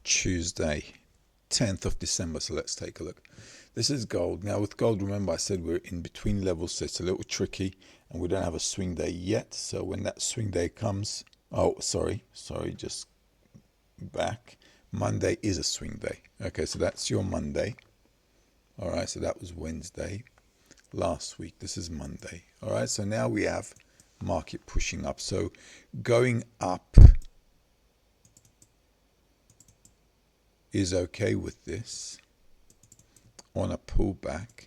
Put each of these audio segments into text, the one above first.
Tuesday, 10th of December. So let's take a look. This is gold. Now with gold, remember I said we're in between levels, so it's a little tricky and we don't have a swing day yet. So when that swing day comes, just back. Monday is a swing day. Okay, so that's your Monday. All right, so that was Wednesday last week. This is Monday. All right, so now we have market pushing up. So going up is okay with this on a pullback,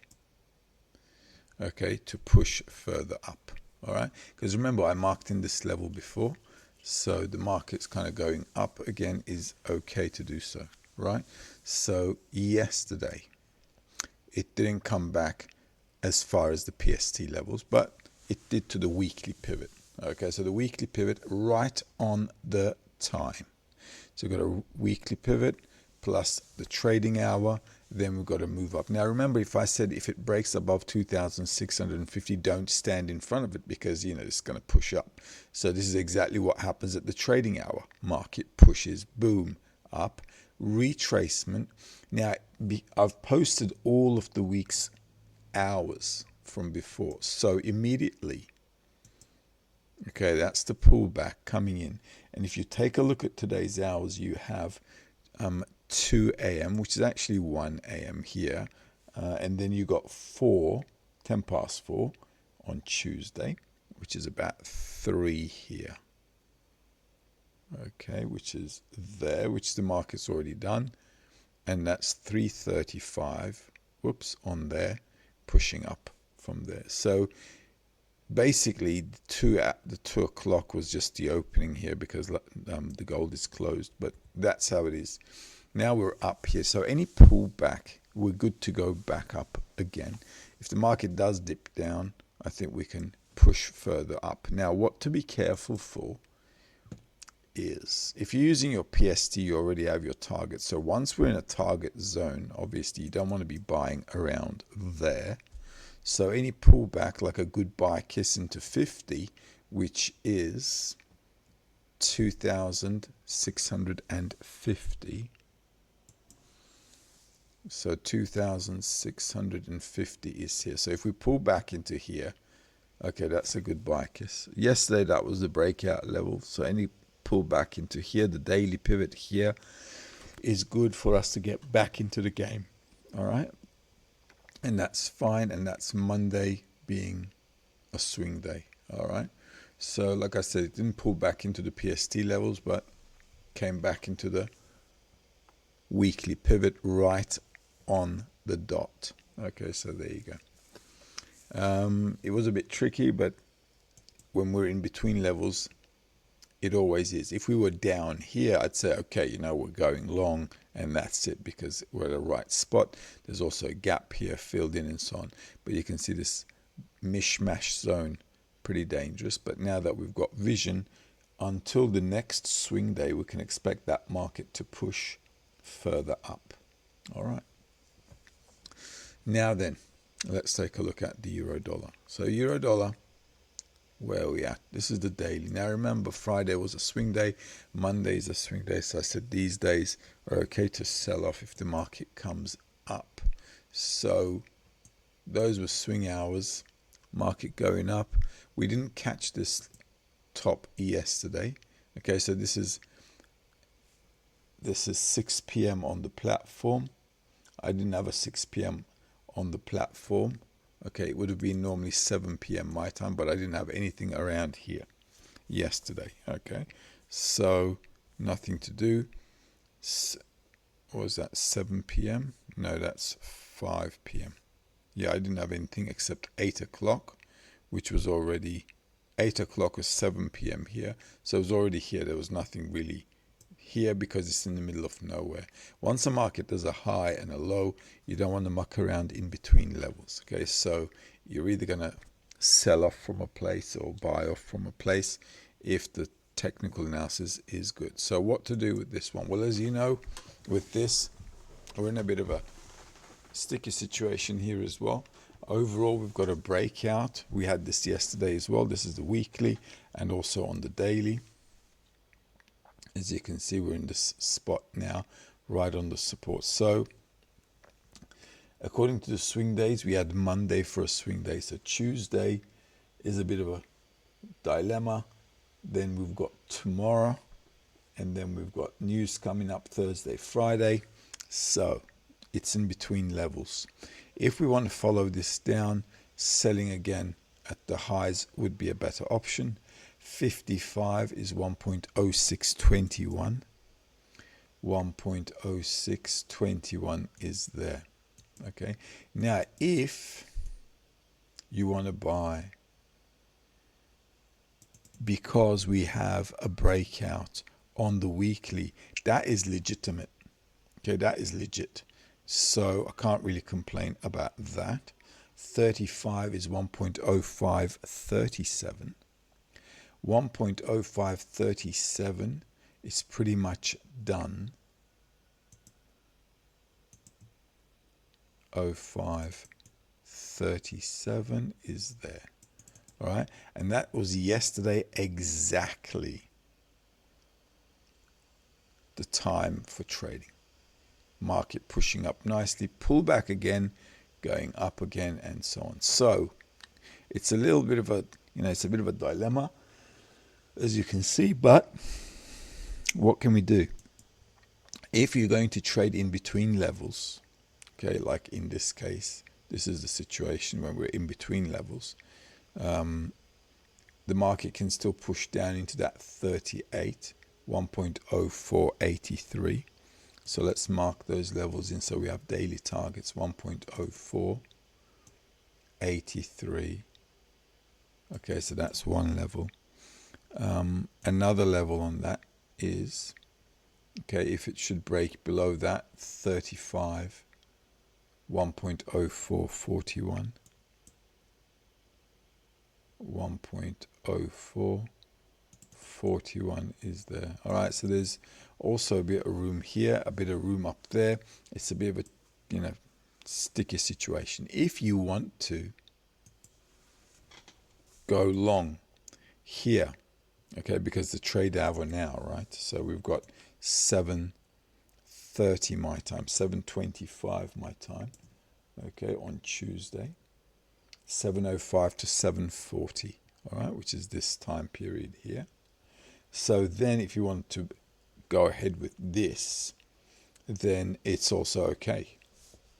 okay, to push further up. All right, because remember I marked in this level before, so the market's kind of going up again is okay to do so, right? So yesterday it didn't come back as far as the PST levels, but it did to the weekly pivot. Okay, so the weekly pivot right on the time. So we've got a weekly pivot plus the trading hour, then we've got to move up. Now remember, if I said if it breaks above 2,650, don't stand in front of it because, you know, it's going to push up. So this is exactly what happens at the trading hour. Market pushes, boom, up, retracement. Now, I've posted all of the week's hours from before. So immediately, okay, that's the pullback coming in. And if you take a look at today's hours, you have 2 a.m., which is actually 1 a.m. here. And then you got 10 past 4 on Tuesday, which is about 3 here. Okay, which is there, which the market's already done. And that's 3:35, on there, pushing up from there. So basically, the 2 o'clock was just the opening here because the gold is closed, but that's how it is. Now we're up here, so any pullback, we're good to go back up again. If the market does dip down, I think we can push further up. Now, what to be careful for is if you're using your PST, you already have your target. So once we're in a target zone, obviously you don't want to be buying around there. So any pullback, like a good buy kiss into 50, which is 2,650. So 2,650 is here. So if we pull back into here, okay, that's a good buy kiss. Yesterday, that was the breakout level. So any pullback into here, the daily pivot here, is good for us to get back into the game. All right. And that's fine. And that's Monday being a swing day. All right. So like I said, it didn't pull back into the PST levels, but came back into the weekly pivot right on the dot. Okay, so there you go. It was a bit tricky, but when we're in between levels, it always is. If we were down here, I'd say, okay, you know, we're going long and that's it because we're at the right spot. There's also a gap here filled in and so on. But you can see this mishmash zone, pretty dangerous. But now that we've got vision, until the next swing day, we can expect that market to push further up. All right. Now then, let's take a look at the euro dollar. So euro dollar, where are we at? This is the daily. Now remember, Friday was a swing day, Monday is a swing day. So I said these days are okay to sell off if the market comes up. So those were swing hours, market going up. We didn't catch this top yesterday. Okay, so this is 6 p.m. on the platform. I didn't have a 6 p.m. on the platform. Okay, it would have been normally 7 p.m. my time, but I didn't have anything around here yesterday. Okay, so nothing to do. What was that, 7 p.m.? No, that's 5 p.m. Yeah, I didn't have anything except 8 o'clock, which was already 8 o'clock was 7 p.m. here. So it was already here. There was nothing really here because it's in the middle of nowhere. Once a market does a high and a low, you don't want to muck around in between levels. Okay, so you're either going to sell off from a place or buy off from a place if the technical analysis is good. So what to do with this one? Well, as you know, with this, we're in a bit of a sticky situation here as well. Overall, we've got a breakout. We had this yesterday as well. This is the weekly and also on the daily. As you can see, we're in this spot now right on the support. So according to the swing days, we had Monday for a swing day. So Tuesday is a bit of a dilemma. Then we've got tomorrow, and then we've got news coming up Thursday, Friday. So it's in between levels. If we want to follow this down, selling again at the highs would be a better option. 55 is 1.0621. 1.0621 is there. Okay. Now, if you want to buy because we have a breakout on the weekly, that is legitimate. Okay, that is legit. So I can't really complain about that. 35 is 1.0537. 1.0537 is pretty much done. 0537 is there. All right, and that was yesterday exactly the time for trading. Market pushing up nicely, pull back again, going up again, and so on. So it's a little bit of a, it's a bit of a dilemma, as you can see, but what can we do? If you're going to trade in between levels, okay, like in this case, this is the situation when we're in between levels. The market can still push down into that 38, 1.0483. So let's mark those levels in. So we have daily targets, 1.0483. Okay, so that's one level. Another level on that is, okay, if it should break below that, 35, 1.0441. 1.0441 is there. All right, so there's also a bit of room here, a bit of room up there. It's a bit of a, sticky situation. If you want to go long here, okay, because the trade hour now, right? So we've got 7:30 my time, 7:25 my time, okay, on Tuesday. 7:05 to 7:40, all right, which is this time period here. So then if you want to go ahead with this, then it's also okay.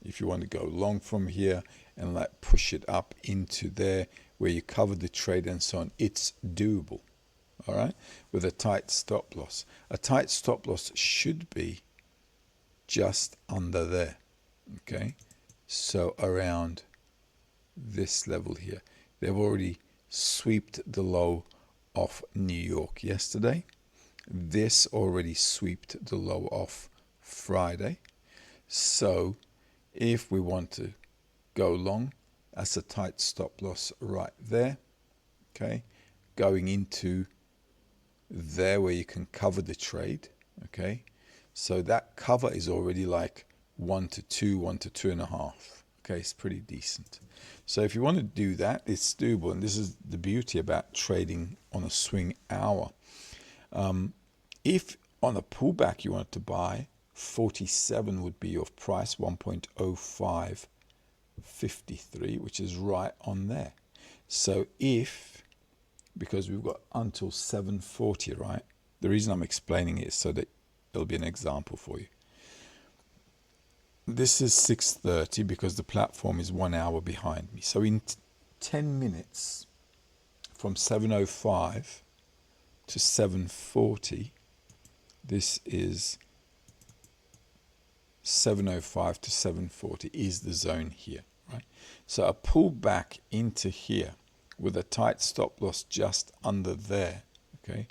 If you want to go long from here and like push it up into there where you cover the trade and so on, it's doable, all right, with a tight stop loss. A tight stop loss should be just under there, okay, so around this level here. They've already swept the low off New York yesterday. This already swept the low off Friday. So if we want to go long, that's a tight stop loss right there, okay, going into there where you can cover the trade, okay. So that cover is already like 1 to 2, 1 to 2.5. Okay, it's pretty decent. So if you want to do that, it's doable. And this is the beauty about trading on a swing hour. If on a pullback you want to buy, 47 would be your price, 1.0553, which is right on there. So because we've got until 7:40, right? The reason I'm explaining it is so that it'll be an example for you. This is 6:30 because the platform is 1 hour behind me. So in 10 minutes, from 7:05 to 7:40, this is 7:05 to 7:40 is the zone here, right? So a pull back into here with a tight stop loss just under there, okay,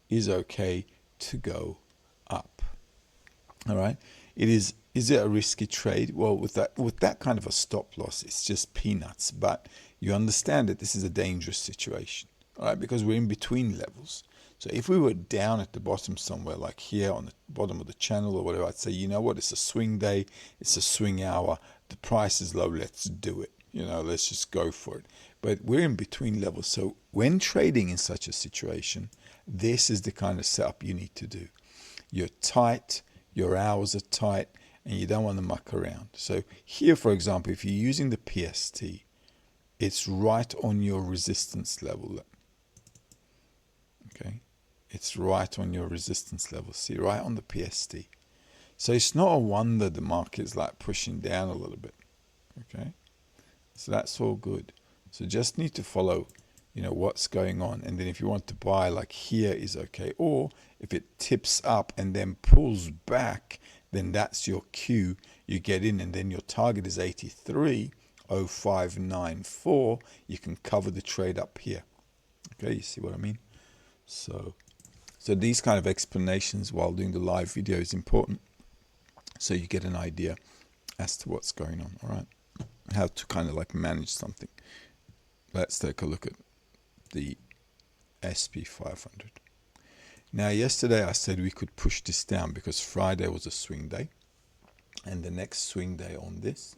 is okay to go up. All right. Is it a risky trade? Well, with that kind of a stop loss, it's just peanuts. But you understand that this is a dangerous situation, all right? Because we're in between levels. So if we were down at the bottom somewhere, like here on the bottom of the channel or whatever, I'd say, you know what? It's a swing day. It's a swing hour. The price is low. Let's do it. Let's just go for it. But we're in between levels. So when trading in such a situation, this is the kind of setup you need to do. You're tight. your hours are tight, and you don't want to muck around. So here, for example, if you're using the PST, it's right on your resistance level. Okay, it's right on your resistance level. See, right on the PST. So it's not a wonder the market's like pushing down a little bit. Okay, so that's all good. So just need to follow, what's going on. And then if you want to buy, like here is okay. Or if it tips up and then pulls back, then that's your cue. You get in, and then your target is 83.0594. You can cover the trade up here. Okay, you see what I mean? So these kind of explanations while doing the live video is important, so you get an idea as to what's going on. All right, how to kind of like manage something. Let's take a look at the SP 500. Now, yesterday I said we could push this down because Friday was a swing day, and the next swing day on this,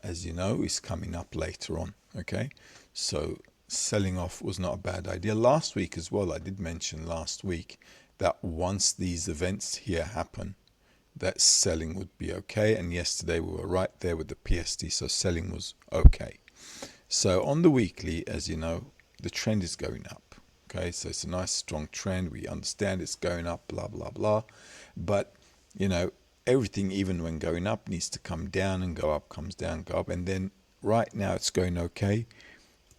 as you know, is coming up later on. Okay, so selling off was not a bad idea. Last week as well, I did mention last week that once these events here happen, that selling would be okay. And yesterday we were right there with the PST, so selling was okay. So on the weekly, as you know, the trend is going up. Okay, so it's a nice strong trend. We understand it's going up, blah, blah, blah. But, everything, even when going up, needs to come down and go up, comes down, go up. And then right now it's going okay,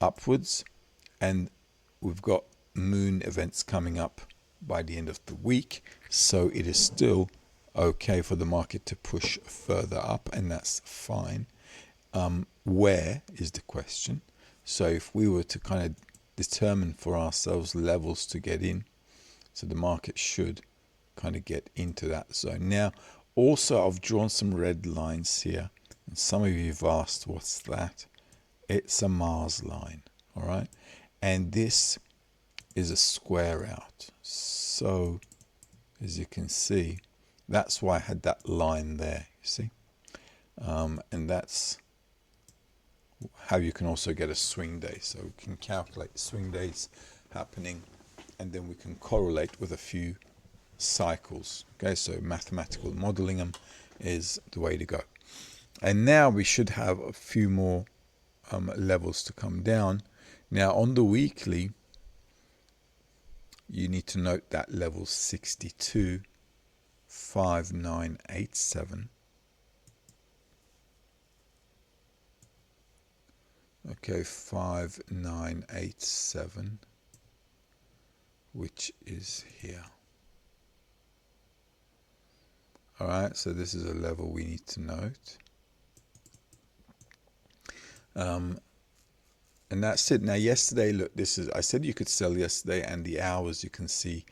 upwards. And we've got moon events coming up by the end of the week. So it is still okay for the market to push further up, and that's fine. Where is the question? So if we were to kind of determine for ourselves levels to get in, so the market should kind of get into that zone. Now, also I've drawn some red lines here, and some of you have asked, what's that? It's a Mars line, all right? And this is a square out. So as you can see, that's why I had that line there, you see? And that's how you can also get a swing day. So we can calculate swing days happening, and then we can correlate with a few cycles. Okay, so mathematical modeling them is the way to go. And now we should have a few more levels to come down. Now on the weekly, you need to note that level 62.5987. Okay, 5987, which is here. All right, so this is a level we need to note. And that's it. Now, yesterday, look, I said you could sell yesterday, and the hours you can see,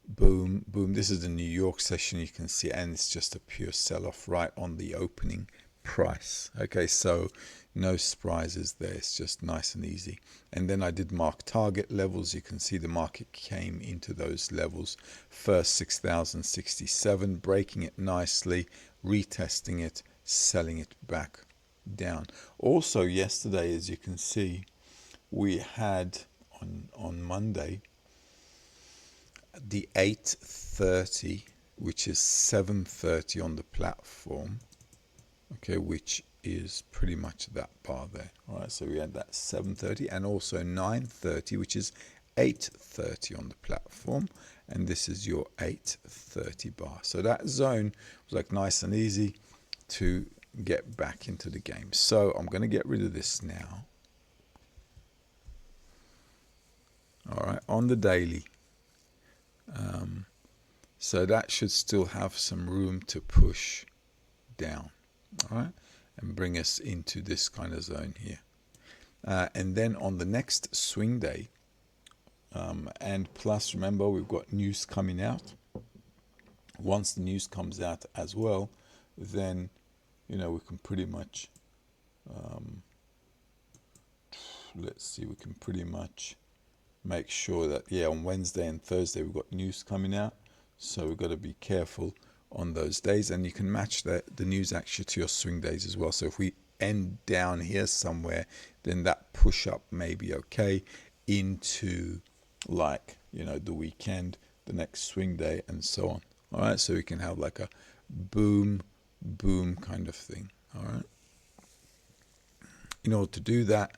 boom, boom. This is the New York session, you can see, and it's just a pure sell-off right on the opening price. Okay, so no surprises there. It's just nice and easy. And then I did mark target levels. You can see the market came into those levels. First 6,067, breaking it nicely, retesting it, selling it back down. Also yesterday, as you can see, we had on Monday the 8:30, which is 7:30 on the platform. Okay, which is pretty much that bar there. All right, so we had that 7:30 and also 9:30, which is 8:30 on the platform, and this is your 8:30 bar. So that zone was like nice and easy to get back into the game. So I'm going to get rid of this now. All right, on the daily. So that should still have some room to push down. All right, and bring us into this kind of zone here. And then on the next swing day, and plus remember, we've got news coming out. Once the news comes out as well, then we can pretty much let's see, we can pretty much make sure that on Wednesday and Thursday we've got news coming out, so we've got to be careful on those days, and you can match the news actually to your swing days as well. So if we end down here somewhere, then that push up may be okay into like the weekend, the next swing day, and so on. All right, so we can have like a boom, boom kind of thing. All right. In order to do that,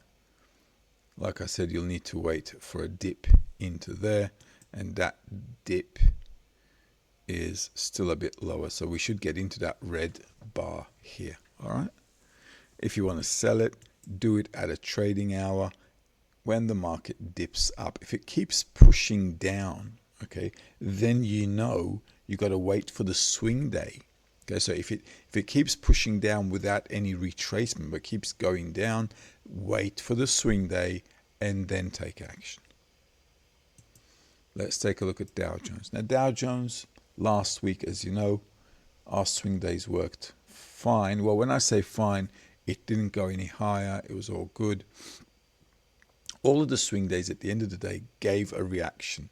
like I said, you'll need to wait for a dip into there, and that dip is still a bit lower, so we should get into that red bar here. All right. If you want to sell it, do it at a trading hour when the market dips up. If it keeps pushing down, okay, then you know you got to wait for the swing day. Okay, so if it keeps pushing down without any retracement but keeps going down, wait for the swing day and then take action. Let's take a look at Dow Jones. Now Dow Jones last week, as you know, our swing days worked fine. Well, when I say fine, it didn't go any higher. It was all good. All of the swing days at the end of the day gave a reaction.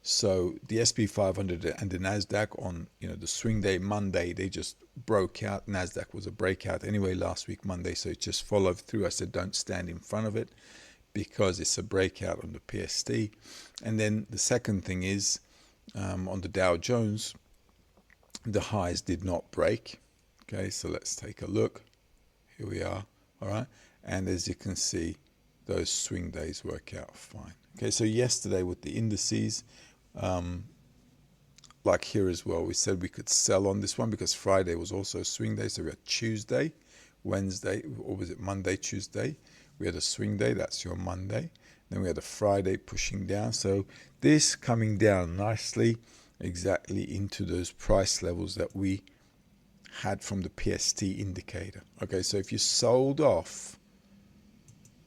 So the SP 500 and the Nasdaq on the swing day Monday, they just broke out. Nasdaq was a breakout anyway last week Monday, so it just followed through. I said don't stand in front of it because it's a breakout on the PST. And then the second thing is on the Dow Jones, the highs did not break. Okay, so let's take a look. Here we are. All right, and as you can see, those swing days work out fine. Okay, so yesterday with the indices, like here as well, we said we could sell on this one because Friday was also a swing day. So we had Tuesday, Wednesday, or was it Monday, Tuesday? We had a swing day, that's your Monday. Then we had a Friday pushing down. So this coming down nicely exactly into those price levels that we had from the PST indicator. Okay, so if you sold off,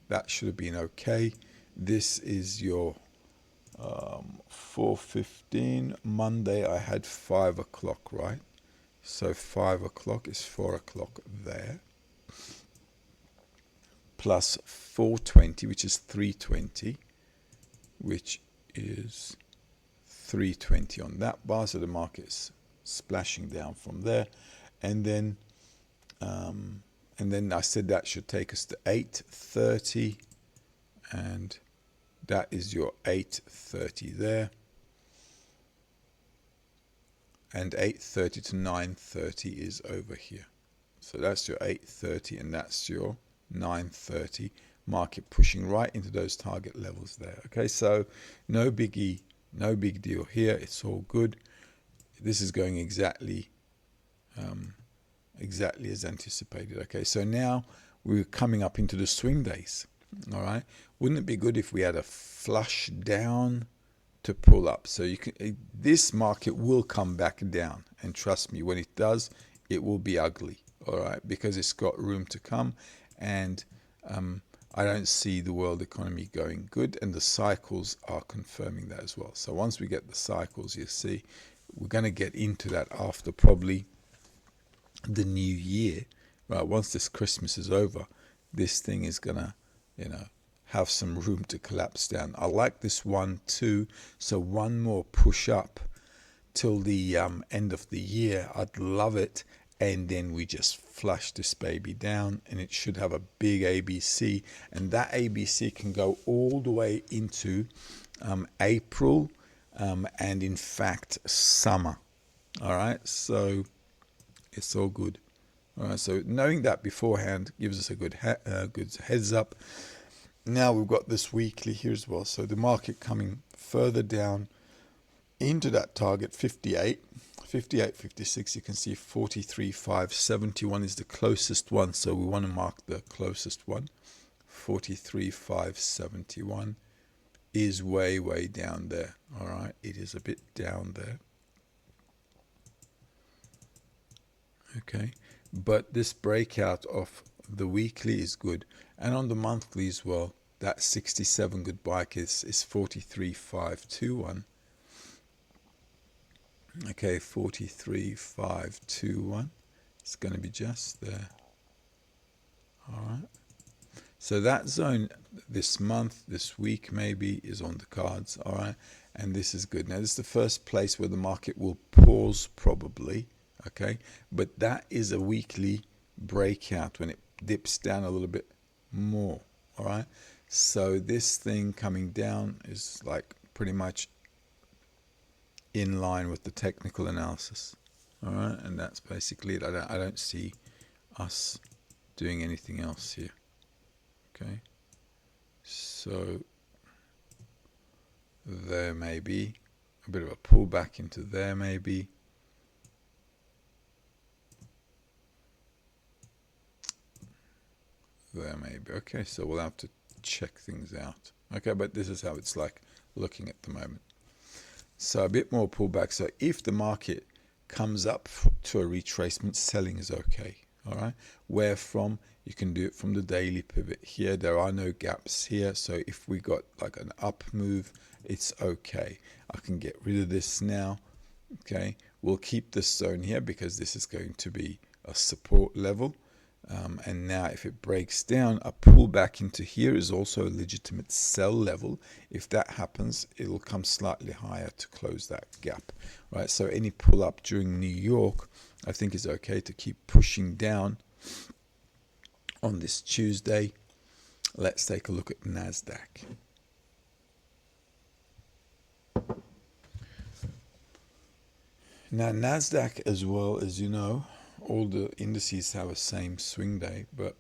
that should have been okay. This is your 4:15 Monday. I had 5 o'clock, right? So 5 o'clock is 4 o'clock there. Plus 420, which is 320, which is 320 on that bar. So the market's splashing down from there. And then I said that should take us to 8:30, and that is your 8:30 there, and 8:30 to 9:30 is over here. So that's your 8:30 and that's your 9:30. Market pushing right into those target levels there. Okay, so no biggie, no big deal here. It's all good. This is going exactly as anticipated. Okay, so now we're coming up into the swing days. All right, wouldn't it be good if we had a flush down to pull up? So this market will come back down, and trust me, when it does, it will be ugly. All right, because it's got room to come, and I don't see the world economy going good, and the cycles are confirming that as well. So once we get the cycles, you see, we're going to get into that after probably the new year, right? Once this Christmas is over, this thing is gonna have some room to collapse down. I like this 1-2, so one more push up till the end of the year. I'd love it, and then we just flush this baby down, and it should have a big ABC, and that ABC can go all the way into April, and in fact summer. All right, so it's all good. All right, so knowing that beforehand gives us a good heads up. Now we've got this weekly here as well. So the market coming further down into that target 58, 56. You can see 43,571 is the closest one. So we want to mark the closest one. 43,571 is way down there. All right, it is a bit down there. Okay, but this breakout of the weekly is good, and on the monthly as well, that 67 goodbye is 43,521. Okay, 43,521. It's going to be just there. All right. So that zone this month, this week maybe, is on the cards. All right, and this is good. Now this is the first place where the market will pause probably. Okay, but that is a weekly breakout when it dips down a little bit more. All right, so this thing coming down is like pretty much in line with the technical analysis. All right, and that's basically it. I don't see us doing anything else here. Okay, so there may be a bit of a pullback into there, maybe. There may be. Okay, so we'll have to check things out. Okay, but this is how it's like looking at the moment. So a bit more pullback. So if the market comes up to a retracement, selling is okay. All right, where from? You can do it from the daily pivot here. There are no gaps here, so if we got like an up move, it's okay. I can get rid of this now. Okay, we'll keep this zone here because this is going to be a support level. And now if it breaks down, a pullback into here is also a legitimate sell level. If that happens, it'll come slightly higher to close that gap, right? So any pull up during New York, I think is okay to keep pushing down on this Tuesday. Let's take a look at NASDAQ. Now NASDAQ, as well as you know, all the indices have a same swing day, but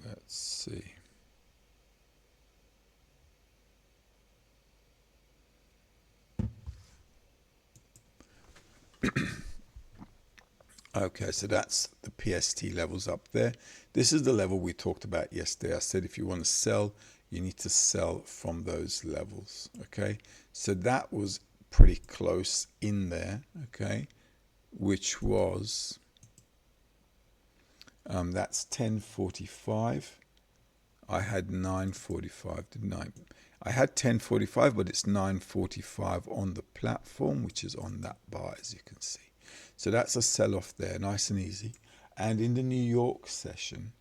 let's see. Okay, so that's the PST levels up there. This is the level we talked about yesterday. I said if you want to sell, you need to sell from those levels. Okay, so that was pretty close in there. Okay, which was that's 1045. I had 945, didn't I? I had 1045, but it's 945 on the platform, which is on that bar, as you can see. So that's a sell-off there, nice and easy. And in the New York session,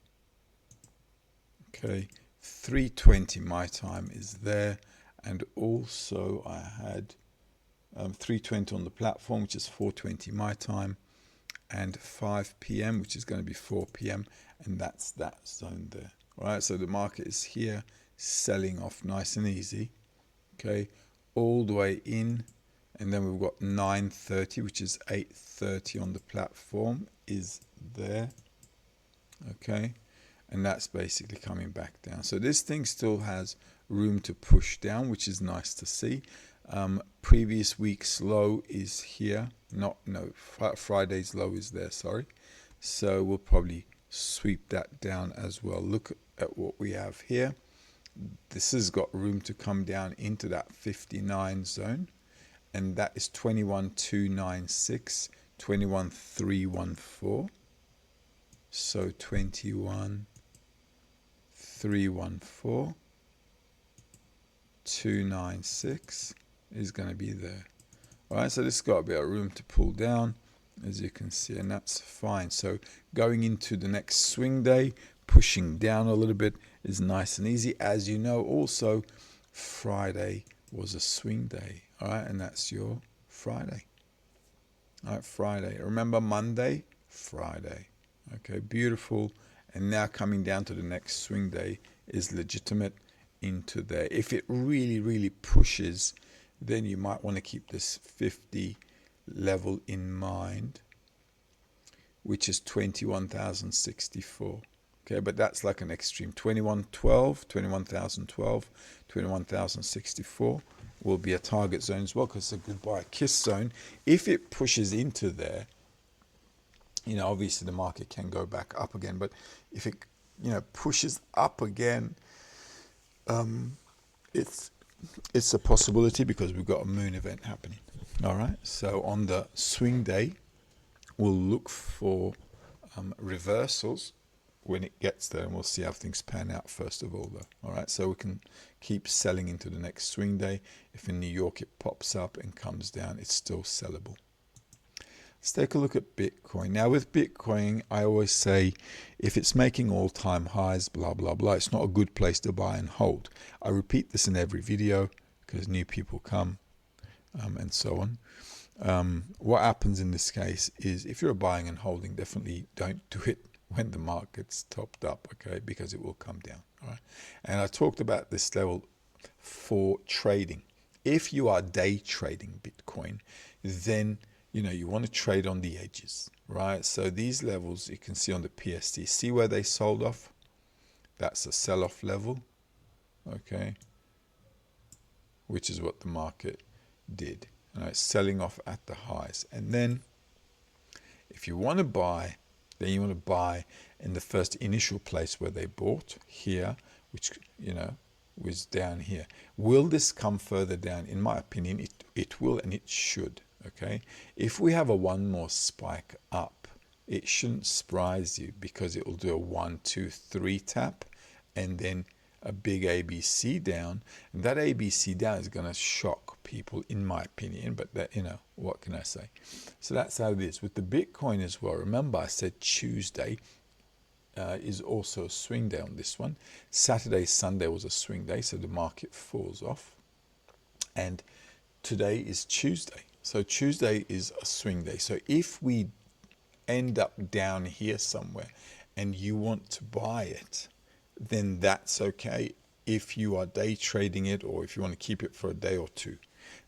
okay, 320 my time is there. And also I had 320 on the platform, which is 420 my time, and 5 p.m., which is going to be 4 p.m. And that's that zone there. All right, so the market is here, selling off nice and easy, okay, all the way in. And then we've got 930, which is 830 on the platform, is there. Okay. And that's basically coming back down. So this thing still has room to push down, which is nice to see. Previous week's low is here. Friday's low is there, sorry. So we'll probably sweep that down as well. Look at what we have here. This has got room to come down into that 59 zone. And that is 21,296, 21,314. So 21,314, 296 is going to be there. All right, so this has got a bit of room to pull down, as you can see, and that's fine. So going into the next swing day, pushing down a little bit is nice and easy. As you know, also Friday was a swing day. All right, and that's your Friday. All right, Friday. Remember Monday, Friday. Okay, beautiful. And now coming down to the next swing day is legitimate into there. If it really, really pushes, then you might want to keep this 50 level in mind, which is 21,064. Okay, but that's like an extreme. 21,012, 21,012, 21,064 will be a target zone as well, because it's a goodbye kiss zone. If it pushes into there, you know, obviously the market can go back up again, but if it, you know, pushes up again, it's a possibility because we've got a moon event happening. All right, so on the swing day, we'll look for reversals when it gets there, and we'll see how things pan out first of all though. All right, so we can keep selling into the next swing day. If in New York it pops up and comes down, it's still sellable. Let's take a look at Bitcoin. Now with Bitcoin, I always say if it's making all-time highs, blah, blah, blah, it's not a good place to buy and hold. I repeat this in every video because new people come and so on. What happens in this case is if you're buying and holding, definitely don't do it when the market's topped up, okay, because it will come down. All right, and I talked about this level for trading. If you are day trading Bitcoin, then you want to trade on the edges, right? So these levels you can see on the PST, see where they sold off? That's a sell-off level, okay, which is what the market did. All right, selling off at the highs. And then if you want to buy, then you want to buy in the first initial place where they bought here, which was down here. Will this come further down? In my opinion, it will, and it should. Okay, if we have a one more spike up, it shouldn't surprise you, because it will do a 1, 2, 3 tap, and then a big ABC down, and that ABC down is going to shock people, in my opinion. But that, what can I say? So that's how it is with the Bitcoin as well. Remember, I said Tuesday is also a swing day on this one. Saturday, Sunday was a swing day, so the market falls off, and today is Tuesday, so Tuesday is a swing day. So if we end up down here somewhere and you want to buy it, then that's okay if you are day trading it, or if you want to keep it for a day or two.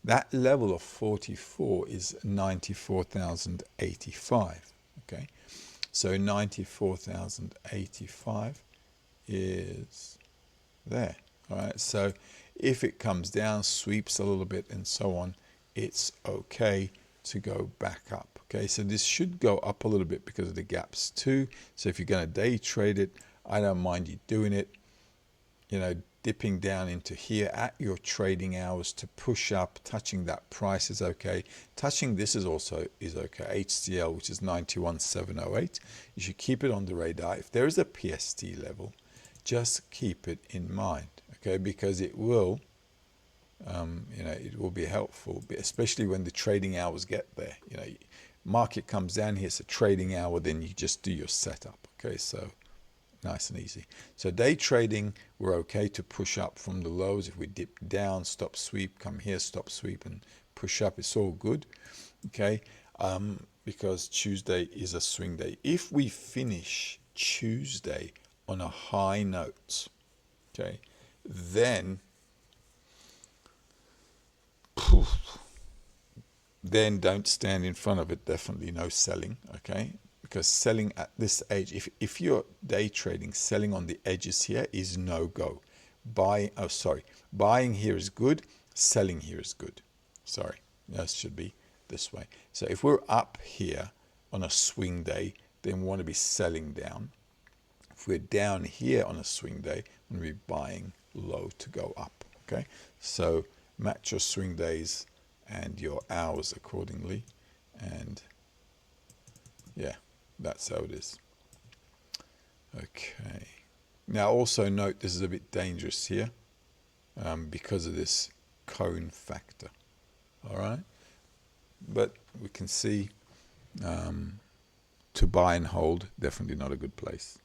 That level of 44 is 94,085. Okay, so 94,085 is there. All right, so if it comes down, sweeps a little bit and so on, it's okay to go back up. Okay, so this should go up a little bit because of the gaps too. So if you're going to day trade it, I don't mind you doing it, dipping down into here at your trading hours to push up. Touching that price is okay. Touching this is okay. HCL, which is 91,708. You should keep it on the radar. If there is a PST level, just keep it in mind, okay, because it will, it will be helpful, especially when the trading hours get there. Market comes down here, it's a trading hour, then you just do your setup. Okay, so nice and easy. So day trading, we're okay to push up from the lows. If we dip down, stop sweep, come here, stop sweep and push up, it's all good. Okay, because Tuesday is a swing day. If we finish Tuesday on a high note, okay, then don't stand in front of it. Definitely no selling, okay, because selling at this age, if you're day trading, selling on the edges here is no go. Buying here is good, selling here is good. That should be this way. So if we're up here on a swing day, then we want to be selling down. If we're down here on a swing day, we're going to be buying low to go up. Okay, so match your swing days and your hours accordingly, and yeah, that's how it is. Okay, now also note this is a bit dangerous here because of this cone factor. All right, but we can see to buy and hold, definitely not a good place.